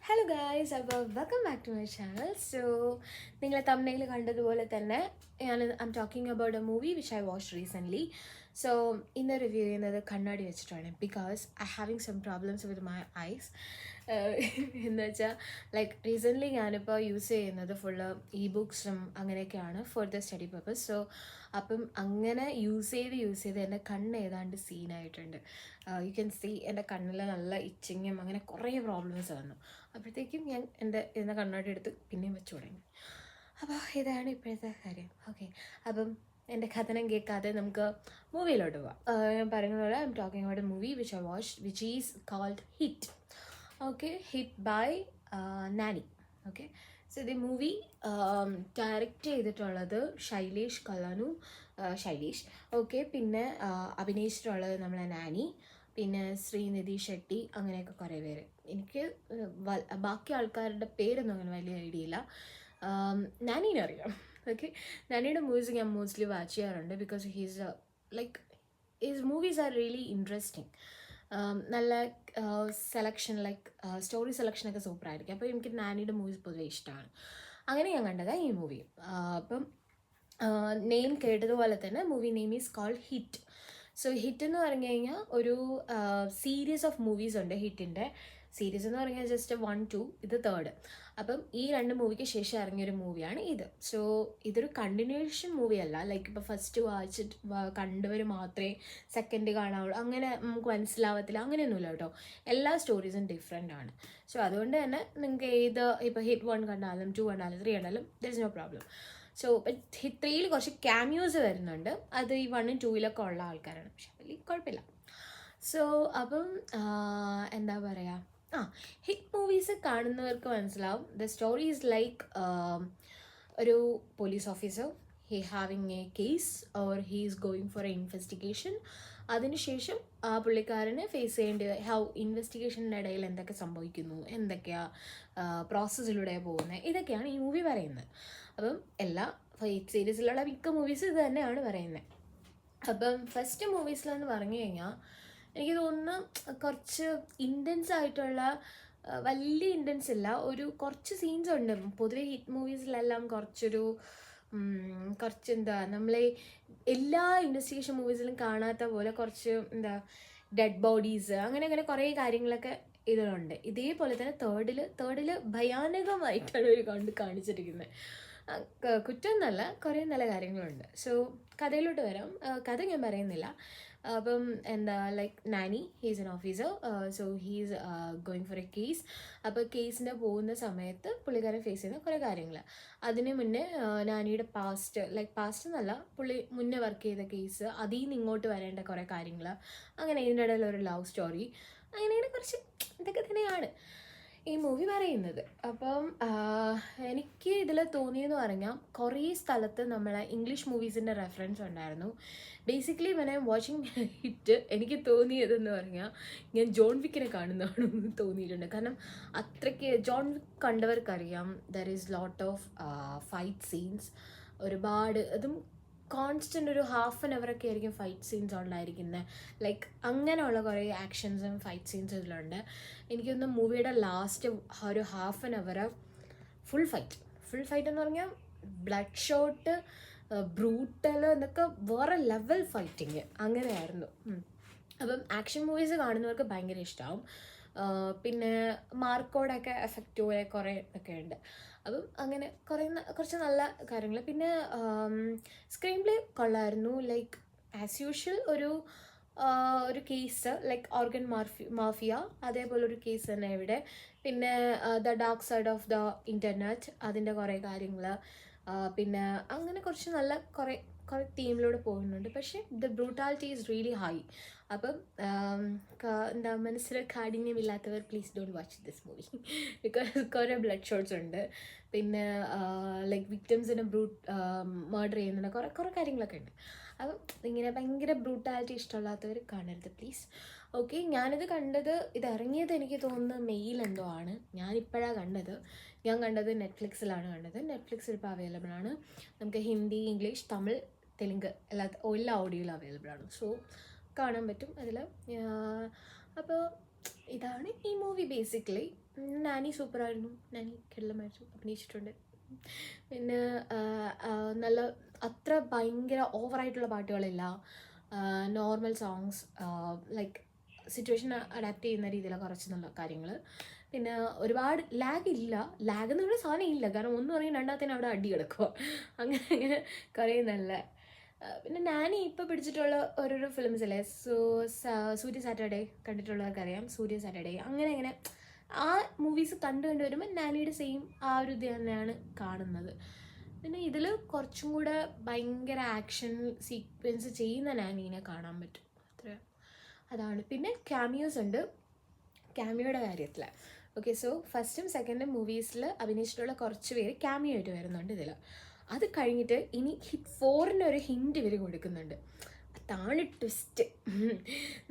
Hello guys, അപ്പോൾ welcome back to my channel. So നിങ്ങൾ തമ്മിൽ കണ്ടതുപോലെ തന്നെ I talking about a movie which I watch recently. So ഇന്ന് റിവ്യൂ ചെയ്യുന്നത് കണ്ണാടി വെച്ചിട്ടാണ്, because I having some problems with my eyes. എന്ന് വെച്ചാൽ ലൈക്ക് റീസെൻ്റ്ലി ഞാനിപ്പോൾ യൂസ് ചെയ്യുന്നത് ഫുള്ള് ബുക്സും അങ്ങനെയൊക്കെയാണ് for the study purpose. So അപ്പം അങ്ങനെ യൂസ് ചെയ്ത് എൻ്റെ കണ്ണ് ഏതാണ്ട് സീനായിട്ടുണ്ട്. യു ക്യാൻ സീ എൻ്റെ കണ്ണിൽ നല്ല ഇച്ചിങ്ങും അങ്ങനെ കുറേ പ്രോബ്ലംസ് വന്നു. അപ്പോഴത്തേക്കും ഞാൻ എൻ്റെ കണ്ണാടി എടുത്ത് പിന്നെയും വെച്ച് തുടങ്ങി. അപ്പോൾ ഇതാണ് ഇപ്പോഴത്തെ കാര്യം. ഓക്കെ, അപ്പം എൻ്റെ കഥനം കേൾക്കാതെ നമുക്ക് മൂവിയിലോട്ട് പോവാം. ഞാൻ പറയുന്നത് പോലെ I am talking about a movie which I watch which is called Hit. Okay, Hit by Nani. Okay, so the movie direct ചെയ്തിട്ടുള്ളത് ശൈലേഷ് കല്ലാനു. ശൈലേഷ്. ഓക്കെ, പിന്നെ അഭിനയിച്ചിട്ടുള്ളത് നമ്മളെ നാനി, പിന്നെ ശ്രീനിധി ഷെട്ടി, അങ്ങനെയൊക്കെ കുറേ പേര്. എനിക്ക് ബാക്കി ആൾക്കാരുടെ പേരൊന്നും അങ്ങനെ വലിയ ഐഡിയ ഇല്ല. നാനീനെ അറിയാം. ഓക്കെ, നാനിയുടെ മൂവീസ് ഞാൻ മോസ്റ്റ്ലി വാച്ച് ചെയ്യാറുണ്ട് because he's like his movies are really interesting. നല്ല സെലക്ഷൻ, ലൈക്ക് സ്റ്റോറി സെലക്ഷനൊക്കെ സൂപ്പറായിരിക്കും. അപ്പോൾ എനിക്ക് നാനിയുടെ മൂവീസ് പൊതുവെ ഇഷ്ടമാണ്. അങ്ങനെ ഞാൻ കണ്ടതാണ് ഈ മൂവി. അപ്പം നെയിം കേട്ടതുപോലെ തന്നെ movie name is called Hit. So Hit എന്ന് പറഞ്ഞു കഴിഞ്ഞാൽ ഒരു സീരീസ് ഓഫ് മൂവീസ് ഉണ്ട്. ഹിറ്റിൻ്റെ സീരീസ് എന്ന് പറഞ്ഞാൽ ജസ്റ്റ് 1, 2, ഇത് 3rd. അപ്പം ഈ 2 മൂവിക്ക് ശേഷം ഇറങ്ങിയൊരു മൂവിയാണ് ഇത്. സോ ഇതൊരു കണ്ടിന്യൂഷൻ മൂവി അല്ല, ലൈക്ക് ഇപ്പോൾ ഫസ്റ്റ് വായിച്ചിട്ട് കണ്ടവർ മാത്രമേ സെക്കൻഡ് കാണാവുള്ളൂ, അങ്ങനെ നമുക്ക് മനസ്സിലാവത്തില്ല, അങ്ങനെയൊന്നുമില്ല കേട്ടോ. എല്ലാ സ്റ്റോറീസും ഡിഫറെൻ്റ് ആണ്. സോ അതുകൊണ്ട് തന്നെ നിങ്ങൾക്ക് ഏത് ഇപ്പോൾ ഹിറ്റ് 1 കണ്ടാലും 2 കണ്ടാലും 3 കണ്ടാലും there is no problem. So hit 3യിൽ കുറച്ച് ക്യാമിയോസ് വരുന്നുണ്ട്. അത് ഈ 1ഉം 2യിലൊക്കെ ഉള്ള ആൾക്കാരാണ്, പക്ഷെ വലിയ കുഴപ്പമില്ല. സോ അപ്പം എന്താ പറയുക, ഹിറ്റ് മൂവീസ് കാണുന്നവർക്ക് മനസ്സിലാവും. ദ സ്റ്റോറി ഈസ് ലൈക്ക് ഒരു police officer, he having A case or he is going for A investigation. അതിനുശേഷം ആ പുള്ളിക്കാരന് ഫേസ് ചെയ്യേണ്ടി ഹൗ ഇൻവെസ്റ്റിഗേഷൻ്റെ ഇടയിൽ എന്തൊക്കെ സംഭവിക്കുന്നു, എന്തൊക്കെയാണ് പ്രോസസ്സിലൂടെ പോകുന്നത്, ഇതൊക്കെയാണ് ഈ മൂവി പറയുന്നത്. അപ്പം എല്ലാ ഹിറ്റ് സീരീസിലുള്ള മിക്ക മൂവീസ് ഇത് തന്നെയാണ് പറയുന്നത്. അപ്പം ഫസ്റ്റ് മൂവീസിലെന്ന് പറഞ്ഞു കഴിഞ്ഞാൽ എനിക്ക് തോന്നുന്നു കുറച്ച് ഇൻറ്റൻസ് ആയിട്ടുള്ള, വലിയ ഇൻറ്റൻസ് ഇല്ല, ഒരു കുറച്ച് സീൻസ് ഉണ്ട്. പൊതുവെ ഹിറ്റ് മൂവീസിലെല്ലാം കുറച്ച് എന്താ നമ്മളെ എല്ലാ ഇൻവെസ്റ്റിഗേഷൻ മൂവീസിലും കാണാത്ത പോലെ കുറച്ച് എന്താ ഡെഡ് ബോഡീസ്, അങ്ങനെ കുറേ കാര്യങ്ങളൊക്കെ ഇതിലുണ്ട്. ഇതേപോലെ തന്നെ തേർഡിൽ ഭയാനകമായിട്ടാണ് ഒരു കാണിച്ചിരിക്കുന്നത്. കുറ്റം എന്നല്ല, കുറേ നല്ല കാര്യങ്ങളുണ്ട്. സോ കഥയിലോട്ട് വരാം. കഥ ഞാൻ പറയുന്നില്ല. അപ്പം എന്താ like Nani, he's an officer. So he's going for A case. അപ്പോൾ കേസിന് പോകുന്ന സമയത്ത് പുള്ളിക്കാരൻ ഫേസ് ചെയ്യുന്ന കുറേ കാര്യങ്ങൾ. അതിന് മുന്നേ നാനിയുടെ പാസ്റ്റ് എന്നല്ല, പുള്ളി മുന്നേ വർക്ക് ചെയ്ത കേസ്, അതിൽ നിന്ന് ഇങ്ങോട്ട് വരേണ്ട കുറേ കാര്യങ്ങൾ, അങ്ങനെ ഇതിൻ്റെ ഇടയിൽ ഒരു ലവ് സ്റ്റോറി, അങ്ങനെ കുറച്ച് ഇതൊക്കെ തന്നെയാണ് ഈ മൂവി പറയുന്നത്. അപ്പം എനിക്ക് ഇതിൽ തോന്നിയെന്ന് പറഞ്ഞാൽ കുറേ സ്ഥലത്ത് നമ്മളെ ഇംഗ്ലീഷ് മൂവീസിൻ്റെ റെഫറൻസ് ഉണ്ടായിരുന്നു. Basically when I M watching hit എനിക്ക് തോന്നിയതെന്ന് പറഞ്ഞാൽ ഞാൻ ജോൺ വിക്കിനെ കാണുന്നതാണെന്ന് തോന്നിയിട്ടുണ്ട്. കാരണം അത്രയ്ക്ക് ജോൺ വിക്ക് കണ്ടവർക്കറിയാം, there is lot of fight scenes, ഒരുപാട്, അതും കോൺസ്റ്റൻ്റ് ഒരു ഹാഫ് ആൻ അവറൊക്കെ ആയിരിക്കും ഫൈറ്റ് സീൻസ് ഉണ്ടായിരിക്കുന്നത്. ലൈക്ക് അങ്ങനെയുള്ള കുറേ ആക്ഷൻസും ഫൈറ്റ് സീൻസും ഇതിലുണ്ട്. എനിക്കൊന്ന് മൂവിയുടെ ലാസ്റ്റ് ഒരു half an hour full fight എന്ന് പറഞ്ഞാൽ ബ്ലഡ് ഷോട്ട്, ബ്രൂട്ടൽ എന്നൊക്കെ വേറെ ലെവൽ ഫൈറ്റിങ് അങ്ങനെയായിരുന്നു. അപ്പം ആക്ഷൻ മൂവീസ് കാണുന്നവർക്ക് ഭയങ്കര ഇഷ്ടമാവും. പിന്നെ മാർക്കോടൊക്കെ എഫക്റ്റ് പോയ കുറേ ഒക്കെ ഉണ്ട്. അപ്പം അങ്ങനെ കുറച്ച് നല്ല കാര്യങ്ങൾ. പിന്നെ സ്ക്രീൻ പ്ലേ കൊള്ളായിരുന്നു. ലൈക്ക് ആസ് യൂഷ്വൽ ഒരു കേസ്, ലൈക്ക് ഓർഗൻ മാഫിയ, അതേപോലെ ഒരു കേസ് തന്നെ ഇവിടെ. പിന്നെ the dark side of the internet, അതിൻ്റെ കുറേ കാര്യങ്ങൾ. പിന്നെ അങ്ങനെ കുറച്ച് നല്ല കുറേ തീമിലൂടെ പോകുന്നുണ്ട്. പക്ഷേ the brutality is really high. അപ്പം എന്താ മനസ്സിൽ കാഠിന്യമില്ലാത്തവർ please don't watch this movie because കുറേ ബ്ലഡ് ഷോട്ട്സ് ഉണ്ട്. പിന്നെ ലൈക്ക് വിക്ടിംസിനെ മർഡർ ചെയ്യുന്നുണ്ട്, കുറേ കാര്യങ്ങളൊക്കെ ഉണ്ട്. അപ്പം ഇങ്ങനെ ഭയങ്കര ബ്രൂട്ടാലിറ്റി ഇഷ്ടമില്ലാത്തവർ കാണരുത് പ്ലീസ്. ഓക്കെ, ഞാനിത് കണ്ടത്, ഇത് ഇറങ്ങിയത് എനിക്ക് തോന്നുന്നത് മെയിൽ എന്തോ ആണ്. ഞാൻ കണ്ടത് നെറ്റ്ഫ്ലിക്സിലാണ് കണ്ടത്. നെറ്റ്ഫ്ലിക്സിൽ ഇപ്പോൾ അവൈലബിൾ ആണ്. നമുക്ക് ഹിന്ദി, ഇംഗ്ലീഷ്, തമിഴ്, തെലുങ്ക് എല്ലാ ഓഡിയോയിലും അവൈലബിൾ ആണ്. സോ കാണാൻ പറ്റും അതിൽ. അപ്പോൾ ഇതാണ് ഈ മൂവി ബേസിക്കലി. നാനി സൂപ്പറായിരുന്നു, നാനി കിടിലമായിരുന്നു, അഭിനയിച്ചിട്ടുണ്ട്. പിന്നെ നല്ല അത്ര ഭയങ്കര ഓവറായിട്ടുള്ള പാട്ടുകളില്ല, normal songs, like situation adapt ചെയ്യുന്ന രീതിയിലുള്ള കുറച്ച് നല്ല കാര്യങ്ങൾ. പിന്നെ ഒരുപാട് ലാഗ് ഇല്ല, ലാഗ് എന്ന് പറയുന്ന സാധനം ഇല്ല, കാരണം ഒന്ന് പറയും രണ്ടാമത്തേന് അവിടെ അടി കിടക്കുക, അങ്ങനെ അങ്ങനെ കുറേ നല്ല. പിന്നെ നാനി ഇപ്പോൾ പിടിച്ചിട്ടുള്ള ഓരോരോ ഫിലിംസ് അല്ലേ, സൂര്യ സാറ്റർഡേ കണ്ടിട്ടുള്ളവർക്കറിയാം, സൂര്യ സാറ്റർഡേ അങ്ങനെ അങ്ങനെ ആ മൂവീസ് കണ്ടു വരുമ്പോൾ നാനിയുടെ സെയിം ആ ഒരു ഇത് തന്നെയാണ് കാണുന്നത്. പിന്നെ ഇതിൽ കുറച്ചും കൂടെ ഭയങ്കര ആക്ഷൻ സീക്വൻസ് ചെയ്യുന്ന നാനീനെ കാണാൻ പറ്റും, അത്ര അതാണ്. പിന്നെ ക്യാമിയോസ് ഉണ്ട് ക്യാമിയോയുടെ കാര്യത്തിൽ. ഓക്കെ, സോ ഫസ്റ്റും സെക്കൻഡും മൂവീസിൽ അഭിനയിച്ചിട്ടുള്ള കുറച്ച് പേര് ക്യാമിയോ ആയിട്ട് വരുന്നുണ്ട് ഇതിൽ. അത് കഴിഞ്ഞിട്ട് ഇനി ഹിറ്റ് 4 ഒരു ഹിൻറ്റ് ഇവർ കൊടുക്കുന്നുണ്ട്, അതാണ് ട്വിസ്റ്റ്.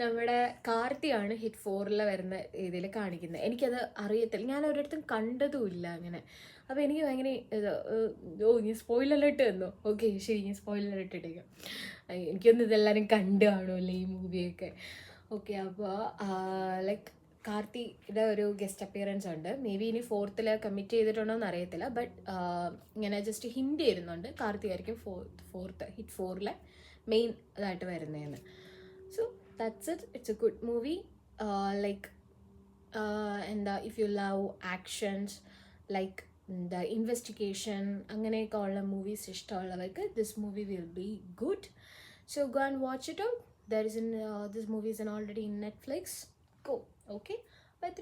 നമ്മുടെ കാർത്തിയാണ് ഹിറ്റ് 4 വരുന്ന രീതിയിൽ കാണിക്കുന്നത്. എനിക്കത് അറിയത്തില്ല, ഞാൻ ഒരിടത്തും കണ്ടതുമില്ല അങ്ങനെ. അപ്പോൾ എനിക്ക് ഭയങ്കര ഇനി സ്പോയിലർ അലേർട്ട് തന്നോ? ഓക്കെ ശരി, ഞാൻ സ്പോയിലർ അലേർട്ട് ഇട്ടേക്കാം. എനിക്കൊന്നും ഇതെല്ലാവരും കണ്ടു കാണുമല്ലോ ഈ മൂവിയൊക്കെ. ഓക്കെ, അപ്പോൾ ലൈക്ക് കാർത്തിയുടെ ഒരു ഗസ്റ്റ് അപ്പിയറൻസ് ഉണ്ട്. മേ ബി ഇനി 4th കമ്മിറ്റ് ചെയ്തിട്ടുണ്ടോ എന്ന് അറിയത്തില്ല, ബട്ട് ഇങ്ങനെ ജസ്റ്റ് ഹിൻറ്റ് ചെയ്യുന്നുണ്ട് കാർത്തി ആയിരിക്കും ഹിറ്റ് 4 മെയിൻ ഇതായിട്ട് വരുന്നതെന്ന്. So that's it. It's a good movie. Like എന്താ, if you love actions like the investigation അങ്ങനെയൊക്കെ ഉള്ള മൂവീസ് ഇഷ്ടമുള്ളവർക്ക് this movie will be good. So go and watch it out. This movie is already in Netflix. Go. Okay. Bye.